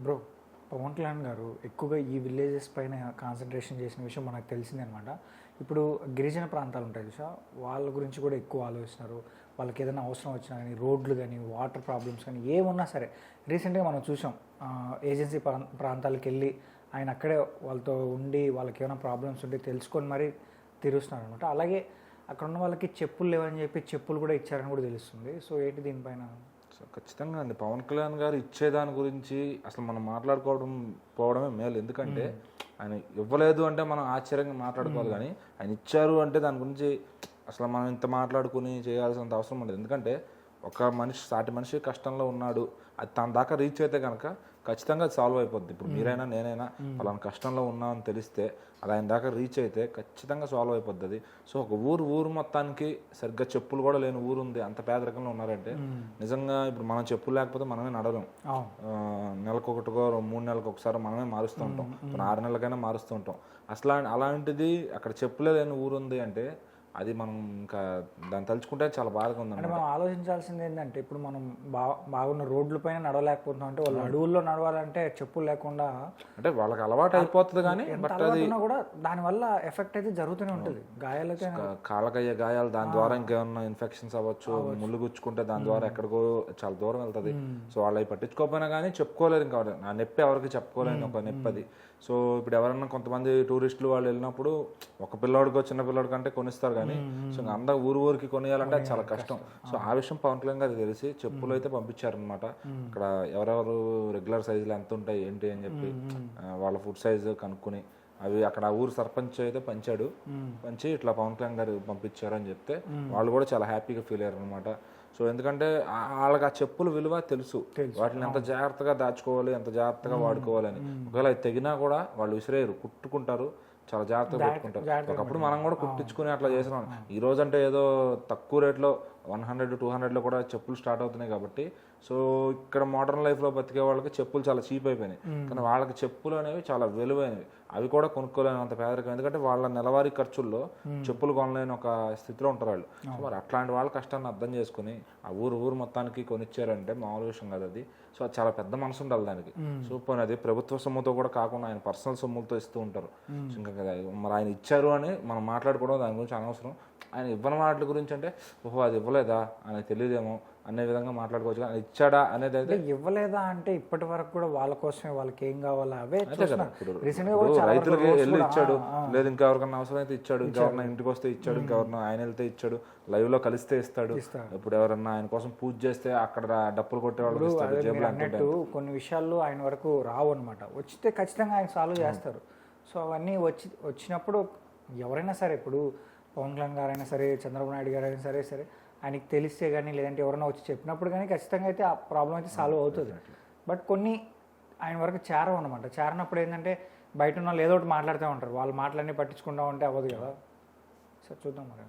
Bro, Pawan Kalyan గారు ఎక్కువగా ఈ విలేజెస్ పైన కాన్సన్ట్రేషన్ చేసిన విషయం మనకు తెలిసిందే అనమాట. ఇప్పుడు గిరిజన ప్రాంతాలు ఉంటాయి చూసా, వాళ్ళ గురించి కూడా ఎక్కువ ఆలోచిస్తున్నారు. వాళ్ళకి ఏదైనా అవసరం వచ్చినా కానీ, రోడ్లు కానీ, వాటర్ ప్రాబ్లమ్స్ కానీ ఏమున్నా సరే. రీసెంట్గా మనం చూసాం, ఏజెన్సీ ప్రాంతాలకు వెళ్ళి ఆయన అక్కడే వాళ్ళతో ఉండి వాళ్ళకి ఏమైనా ప్రాబ్లమ్స్ ఉంటే తెలుసుకొని మరీ తీరుస్తున్నారు అనమాట. అలాగే అక్కడ ఉన్న వాళ్ళకి చెప్పులు లేవని చెప్పి చెప్పులు కూడా ఇచ్చారని కూడా తెలుస్తుంది. సో ఏంటి దీనిపైన? సో ఖచ్చితంగా అండి, పవన్ కళ్యాణ్ గారు ఇచ్చేదాని గురించి అసలు మనం పోవడమే మేలు. ఎందుకంటే ఆయన ఇవ్వలేదు అంటే మనం ఆశ్చర్యంగా మాట్లాడుకోవాలి, కానీ ఆయన ఇచ్చారు అంటే దాని గురించి అసలు మనం ఇంత మాట్లాడుకుని చేయాల్సినంత అవసరం ఉండదు. ఎందుకంటే ఒక మనిషి, సాటి మనిషి కష్టంలో ఉన్నాడు, అది తన దాకా రీచ్ అయితే కనుక ఖచ్చితంగా అది సాల్వ్ అయిపోద్ది. ఇప్పుడు మీరైనా నేనైనా వాళ్ళని కష్టంలో ఉన్నామని తెలిస్తే అది ఆయన దాకా రీచ్ అయితే ఖచ్చితంగా సాల్వ్ అయిపోద్ది. సో ఒక ఊరు మొత్తానికి సరిగ్గా చెప్పులు కూడా లేని ఊరు ఉంది, అంత పేదరికంలో ఉన్నారంటే నిజంగా ఇప్పుడు మనం చెప్పులు లేకపోతే మనమే నడవలేం. నెలకు ఒకటికో 3 నెలలకు ఒకసారి మనమే మారుస్తూ ఉంటాం, 6 నెలలకైనా మారుస్తూ ఉంటాం. అసలు అలాంటిది అక్కడ చెప్పులే లేని ఊరు ఉంది అంటే అది మనం ఇంకా దాన్ని తలుచుకుంటే చాలా బాధగా ఉంది. అంటే మనం ఆలోచించాల్సింది ఏంటంటే, ఇప్పుడు మనం బాగున్న రోడ్ల పైన నడవలేకపోతున్నాం అంటే, వాళ్ళు అడవుల్లో నడవాలంటే చెప్పులు లేకుండా అంటే వాళ్ళకి అలవాటు అయిపోతుంది. కానీ బట్ అది కూడా దానివల్ల ఎఫెక్ట్ అయితే జరుగుతూనే ఉంటుంది. గాయాలు అయితే కాళ్ళకయ్యే గాయాలు, దాని ద్వారా ఇంకేమన్నా ఇన్ఫెక్షన్స్ అవ్వచ్చు. ముళ్ళు గుచ్చుకుంటే దాని ద్వారా ఎక్కడికో చాలా దూరం వెళ్తుంది. సో వాళ్ళు అవి పట్టించుకోకపోయినా కానీ చెప్పుకోలేదు. ఇంకా నా నొప్పి ఎవరికి చెప్పుకోలేని ఒక నొప్పి అది. సో ఇప్పుడు ఎవరన్నా కొంతమంది టూరిస్టులు వాళ్ళు వెళ్ళినప్పుడు ఒక పిల్లోడికో చిన్న పిల్లోడి కంటే కొనిస్తారు, కానీ సో అందరూ ఊరికి కొనియాలంటే అది చాలా కష్టం. సో ఆ విషయం పవన్ కళ్యాణ్ గారికి తెలిసి చెప్పులు అయితే పంపించారనమాట. అక్కడ ఎవరెవరు రెగ్యులర్ సైజులు ఎంత ఉంటాయి ఏంటి అని చెప్పి వాళ్ళ ఫుడ్ సైజు కనుక్కొని అవి అక్కడ ఊరు సర్పంచ్ అయితే పంచి ఇట్లా పవన్ కళ్యాణ్ గారు పంపించారు అని చెప్తే వాళ్ళు కూడా చాలా హ్యాపీగా ఫీల్ అయ్యారు అనమాట. సో ఎందుకంటే వాళ్ళకి ఆ చెప్పుల విలువ తెలుసు, వాటిని ఎంత జాగ్రత్తగా దాచుకోవాలి, ఎంత జాగ్రత్తగా వాడుకోవాలని. ఒకవేళ అది తెగినా కూడా వాళ్ళు విసిరేయరు, కుట్టుకుంటారు, చాలా జాగ్రత్తగా పెట్టుకుంటారు. ఒకప్పుడు మనం కూడా కుట్టించుకుని అట్లా చేసినాం. ఈ రోజు అంటే ఏదో తక్కువ రేట్లో 100-200లో కూడా చెప్పులు స్టార్ట్ అవుతున్నాయి కాబట్టి. సో ఇక్కడ మోడర్న్ లైఫ్లో బతికే వాళ్ళకి చెప్పులు చాలా చీప్ అయిపోయినాయి, కానీ వాళ్ళకి చెప్పులు అనేవి చాలా విలువైనవి. అవి కూడా కొనుక్కోలేనంత పేదరికం, ఎందుకంటే వాళ్ళ నెలవారీ ఖర్చుల్లో చెప్పులు కొనలేని ఒక స్థితిలో ఉంటారు వాళ్ళు. సో మరి అట్లాంటి వాళ్ళ కష్టాన్ని అర్థం చేసుకుని ఆ ఊరు మొత్తానికి కొనిచ్చారంటే మామూలు విషయం కాదు అది. సో అది చాలా పెద్ద మనసు ఉండాలి దానికి. సో పోనీ అది ప్రభుత్వ సొమ్ముతో కూడా కాకుండా ఆయన పర్సనల్ సొమ్ములతో ఇస్తూ ఉంటారు. ఇంకా కదా మరి ఆయన ఇచ్చారు అని మనం మాట్లాడుకోవడం దాని గురించి అనవసరం. ఆయన ఇవ్వని వాటి గురించి అంటే ఓహో అది ఇవ్వలేదా అని తెలియదేమో అనే విధంగా మాట్లాడుకోవచ్చు. కానీ ఇచ్చాడా అనేది అయితే ఇవ్వలేదా అంటే ఇప్పటి వరకు కూడా వాళ్ళ కోసమే, వాళ్ళకి ఏం కావాలా అవే రైతులకి వెళ్ళి ఇచ్చాడు, లేదు ఇంకెవరికన్నా అవసరం అయితే ఇచ్చాడు, ఇంకెవరన్నా ఇంటికి వస్తే ఇచ్చాడు, ఇంకెవరన్నా ఆయన వెళ్తే ఇచ్చాడు, లైవ్ లో కలిస్తే ఇస్తాడు. ఇప్పుడు ఎవరన్నా ఆయన కోసం పూజ చేస్తే అక్కడ డప్పులు కొట్టే వాళ్ళు ఇస్తాడు. కొన్ని విషయాల్లో ఆయన వరకు రావు అనమాట, వచ్చితే ఖచ్చితంగా ఆయన సాల్వ్ చేస్తారు. సో అవన్నీ వచ్చినప్పుడు ఎవరైనా సరే, ఇప్పుడు పవన్ కళ్యాణ్ గారైనా సరే, చంద్రబాబు నాయుడు గారైనా సరే ఆయనకి తెలిస్తే కానీ, లేదంటే ఎవరైనా వచ్చి చెప్పినప్పుడు కానీ ఖచ్చితంగా అయితే ఆ ప్రాబ్లం అయితే సాల్వ్ అవుతుంది. బట్ కొన్ని ఆయన వరకు చేరవు అనమాట. చేరినప్పుడు ఏంటంటే బయట ఉన్న వాళ్ళు ఏదో ఒకటి మాట్లాడుతూ ఉంటారు, వాళ్ళు మాటలన్నీ పట్టించుకుంటా ఉంటే అవ్వదు కదా. సరే చూద్దాం మరి.